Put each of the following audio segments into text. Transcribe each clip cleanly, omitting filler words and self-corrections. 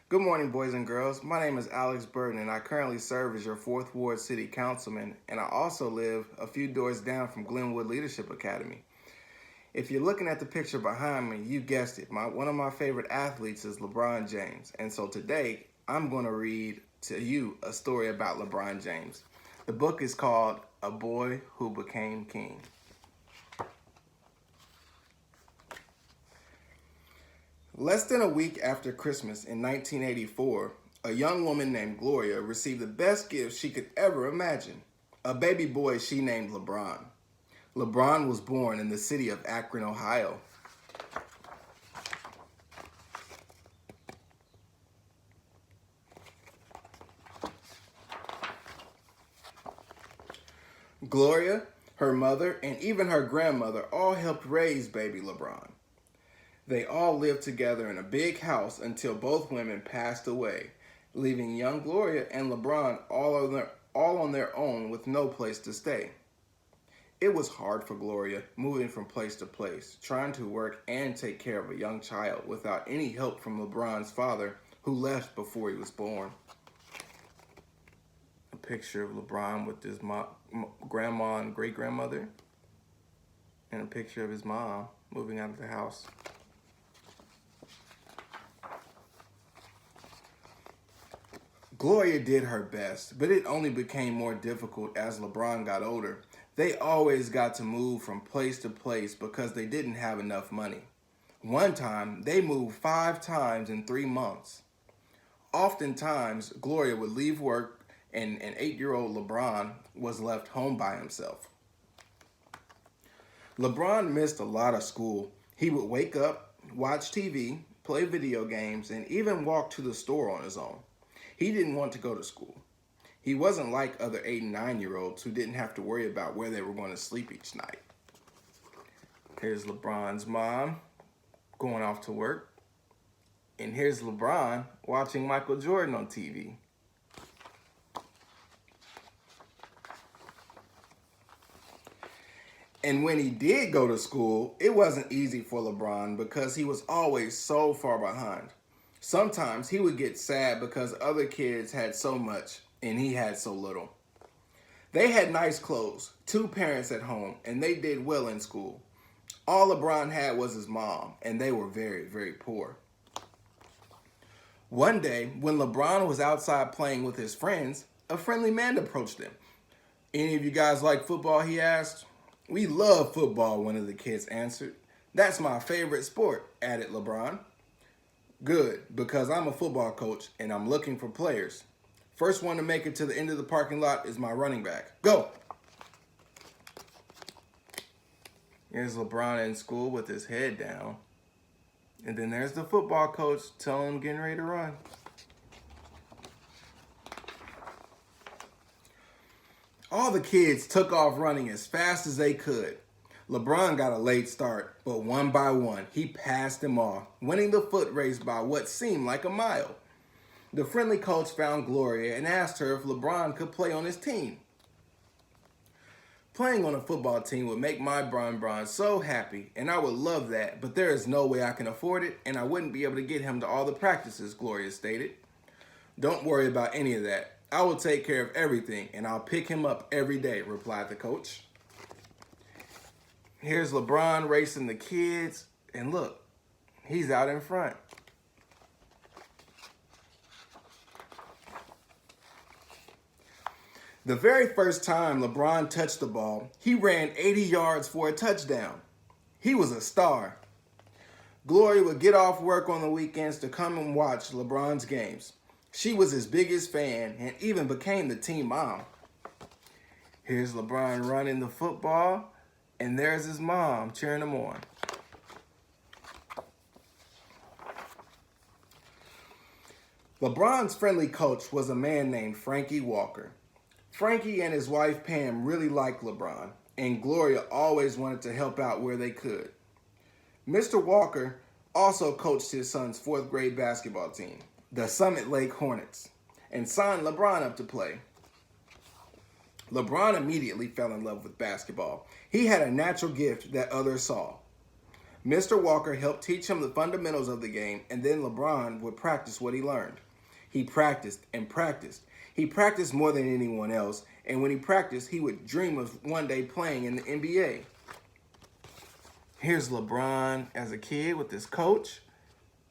Good morning, boys and girls. My name is Alex Burton, and I currently serve as your 4th Ward City Councilman, and I also live a few doors down from Glenwood Leadership Academy. If you're looking at the picture behind me, you guessed it. One of my favorite athletes is LeBron James, and so today I'm going to read to you a story about LeBron James. The book is called A Boy Who Became King. Less than a week after Christmas in 1984, a young woman named Gloria received the best gift she could ever imagine, a baby boy she named LeBron. LeBron was born in the city of Akron, Ohio. Gloria, her mother, and even her grandmother all helped raise baby LeBron. They all lived together in a big house until both women passed away, leaving young Gloria and LeBron all on their own with no place to stay. It was hard for Gloria, moving from place to place, trying to work and take care of a young child without any help from LeBron's father, who left before he was born. A picture of LeBron with his grandma and great-grandmother, and a picture of his mom moving out of the house. Gloria did her best, but it only became more difficult as LeBron got older. They always got to move from place to place because they didn't have enough money. One time, they moved 5 times in 3 months. Oftentimes, Gloria would leave work and an 8-year-old LeBron was left home by himself. LeBron missed a lot of school. He would wake up, watch TV, play video games, and even walk to the store on his own. He didn't want to go to school. He wasn't like other 8 and 9-year-olds who didn't have to worry about where they were going to sleep each night. Here's LeBron's mom going off to work. And here's LeBron watching Michael Jordan on TV. And when he did go to school, it wasn't easy for LeBron because he was always so far behind. Sometimes he would get sad because other kids had so much and he had so little. They had nice clothes, 2 parents at home, and they did well in school. All LeBron had was his mom, and they were very, very poor. One day, when LeBron was outside playing with his friends, a friendly man approached him. "Any of you guys like football?" he asked. "We love football," one of the kids answered. "That's my favorite sport," added LeBron. "Good, because I'm a football coach and I'm looking for players. First one to make it to the end of the parking lot is my running back. Go!" Here's LeBron in school with his head down. And then there's the football coach telling him getting ready to run. All the kids took off running as fast as they could. LeBron got a late start, but one by one, he passed them all, winning the foot race by what seemed like a mile. The friendly coach found Gloria and asked her if LeBron could play on his team. "Playing on a football team would make my Bron so happy, and I would love that, but there is no way I can afford it, and I wouldn't be able to get him to all the practices," Gloria stated. "Don't worry about any of that. I will take care of everything, and I'll pick him up every day," replied the coach. Here's LeBron racing the kids, and look, he's out in front. The very first time LeBron touched the ball, he ran 80 yards for a touchdown. He was a star. Gloria would get off work on the weekends to come and watch LeBron's games. She was his biggest fan and even became the team mom. Here's LeBron running the football, and there's his mom cheering him on. LeBron's friendly coach was a man named Frankie Walker. Frankie and his wife Pam really liked LeBron, and Gloria always wanted to help out where they could. Mr. Walker also coached his son's 4th grade basketball team, the Summit Lake Hornets, and signed LeBron up to play. LeBron immediately fell in love with basketball. He had a natural gift that others saw. Mr. Walker helped teach him the fundamentals of the game, and then LeBron would practice what he learned. He practiced and practiced. He practiced more than anyone else, and when he practiced, he would dream of one day playing in the NBA. Here's LeBron as a kid with his coach,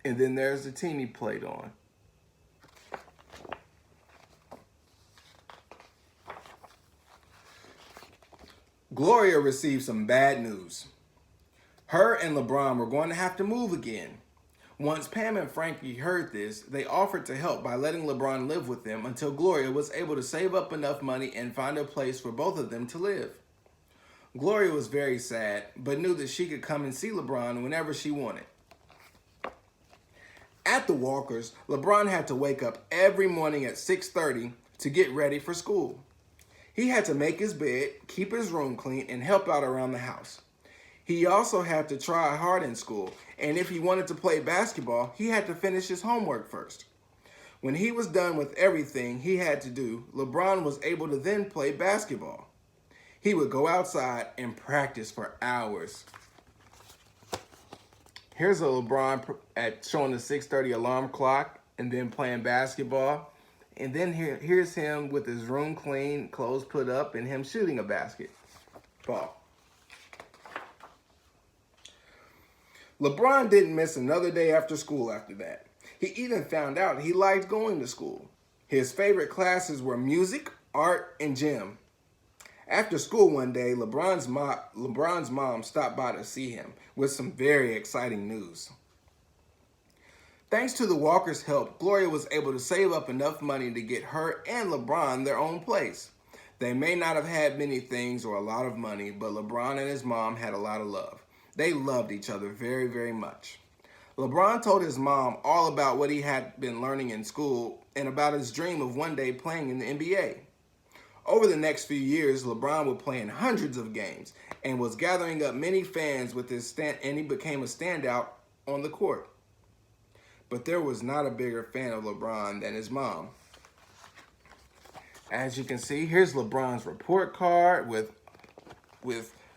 and then there's the team he played on. Gloria received some bad news. Her and LeBron were going to have to move again. Once Pam and Frankie heard this, they offered to help by letting LeBron live with them until Gloria was able to save up enough money and find a place for both of them to live. Gloria was very sad, but knew that she could come and see LeBron whenever she wanted. At the Walkers, LeBron had to wake up every morning at 6:30 to get ready for school. He had to make his bed, keep his room clean, and help out around the house. He also had to try hard in school, and if he wanted to play basketball, he had to finish his homework first. When he was done with everything he had to do, LeBron was able to then play basketball. He would go outside and practice for hours. Here's a LeBron showing the 6:30 alarm clock and then playing basketball. And then here's him with his room clean, clothes put up, and him shooting a basketball. LeBron didn't miss another day after school after that. He even found out he liked going to school. His favorite classes were music, art, and gym. After school one day, LeBron's mom stopped by to see him with some very exciting news. Thanks to the Walkers' help, Gloria was able to save up enough money to get her and LeBron their own place. They may not have had many things or a lot of money, but LeBron and his mom had a lot of love. They loved each other very, very much. LeBron told his mom all about what he had been learning in school and about his dream of one day playing in the NBA. Over the next few years, LeBron would play in hundreds of games and was gathering up many fans with his and he became a standout on the court. But there was not a bigger fan of LeBron than his mom. As you can see, here's LeBron's report card with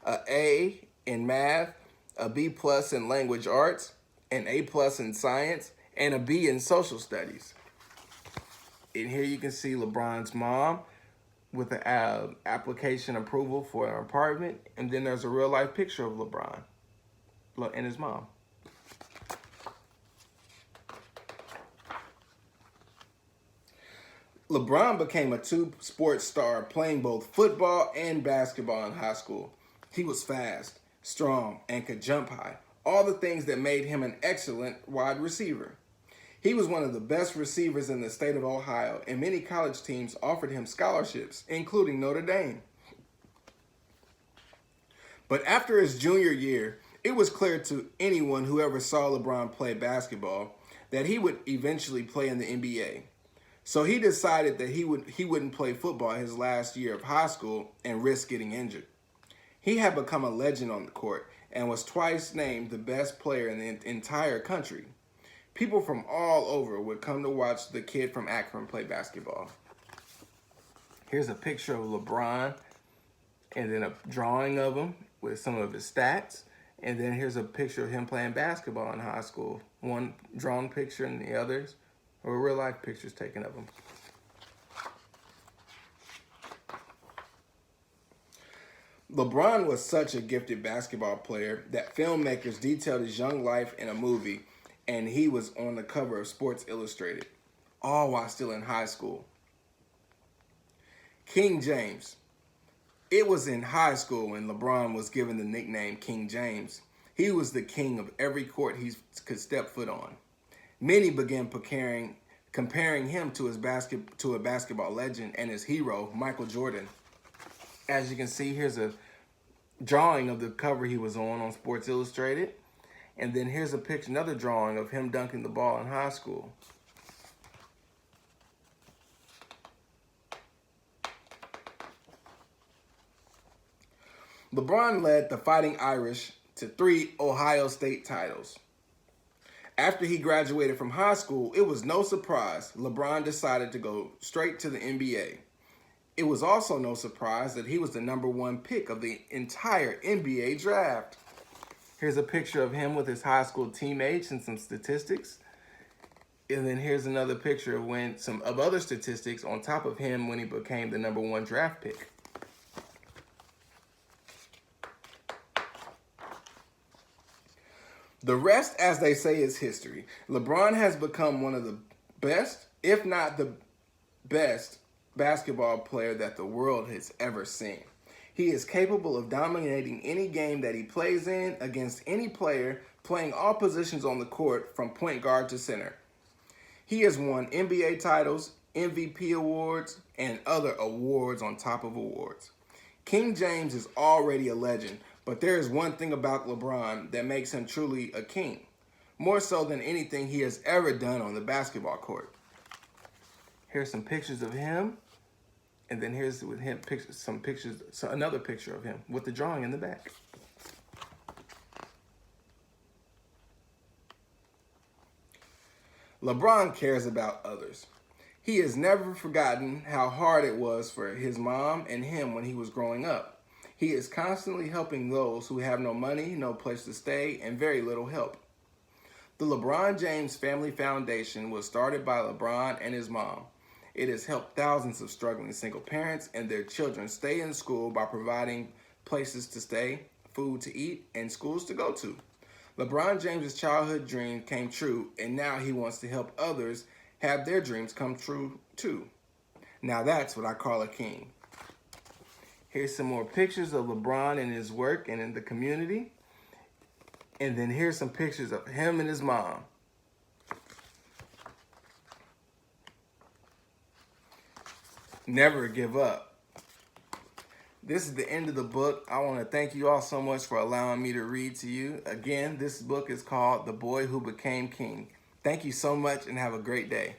an A in math, a B+ in language arts, an A+ in science, and a B in social studies. And here you can see LeBron's mom with the application approval for an apartment, and then there's a real life picture of LeBron and his mom. LeBron became a two-sport star, playing both football and basketball in high school. He was fast, strong, and could jump high, all the things that made him an excellent wide receiver. He was one of the best receivers in the state of Ohio, and many college teams offered him scholarships, including Notre Dame. But after his junior year, it was clear to anyone who ever saw LeBron play basketball that he would eventually play in the NBA. So he decided that he wouldn't play football his last year of high school and risk getting injured. He had become a legend on the court and was twice named the best player in the entire country. People from all over would come to watch the kid from Akron play basketball. Here's a picture of LeBron and then a drawing of him with some of his stats. And then here's a picture of him playing basketball in high school. One drawn picture and the others or real life pictures taken of him. LeBron was such a gifted basketball player that filmmakers detailed his young life in a movie, and he was on the cover of Sports Illustrated, all while still in high school. King James. It was in high school when LeBron was given the nickname King James. He was the king of every court he could step foot on. Many began comparing him to a basketball legend and his hero, Michael Jordan. As you can see, here's a drawing of the cover he was on Sports Illustrated. And then here's a picture, another drawing of him dunking the ball in high school. LeBron led the Fighting Irish to 3 Ohio State titles. After he graduated from high school, it was no surprise LeBron decided to go straight to the NBA. It was also no surprise that he was the #1 pick of the entire NBA draft. Here's a picture of him with his high school teammates and some statistics. And then here's another picture of some other statistics on top of him when he became the #1 draft pick. The rest, as they say, is history. LeBron has become one of the best, if not the best, basketball player that the world has ever seen. He is capable of dominating any game that he plays in against any player, playing all positions on the court from point guard to center. He has won NBA titles, MVP awards, and other awards on top of awards. King James is already a legend, but there is one thing about LeBron that makes him truly a king, more so than anything he has ever done on the basketball court. Here's some pictures of him, and then here's with him another picture of him with the drawing in the back. LeBron cares about others. He has never forgotten how hard it was for his mom and him when he was growing up. He is constantly helping those who have no money, no place to stay, and very little help. The LeBron James Family Foundation was started by LeBron and his mom. It has helped thousands of struggling single parents and their children stay in school by providing places to stay, food to eat, and schools to go to. LeBron James' childhood dream came true, and now he wants to help others have their dreams come true too. Now that's what I call a king. Here's some more pictures of LeBron and his work and in the community. And then here's some pictures of him and his mom. Never give up. This is the end of the book. I want to thank you all so much for allowing me to read to you. Again, this book is called The Boy Who Became King. Thank you so much and have a great day.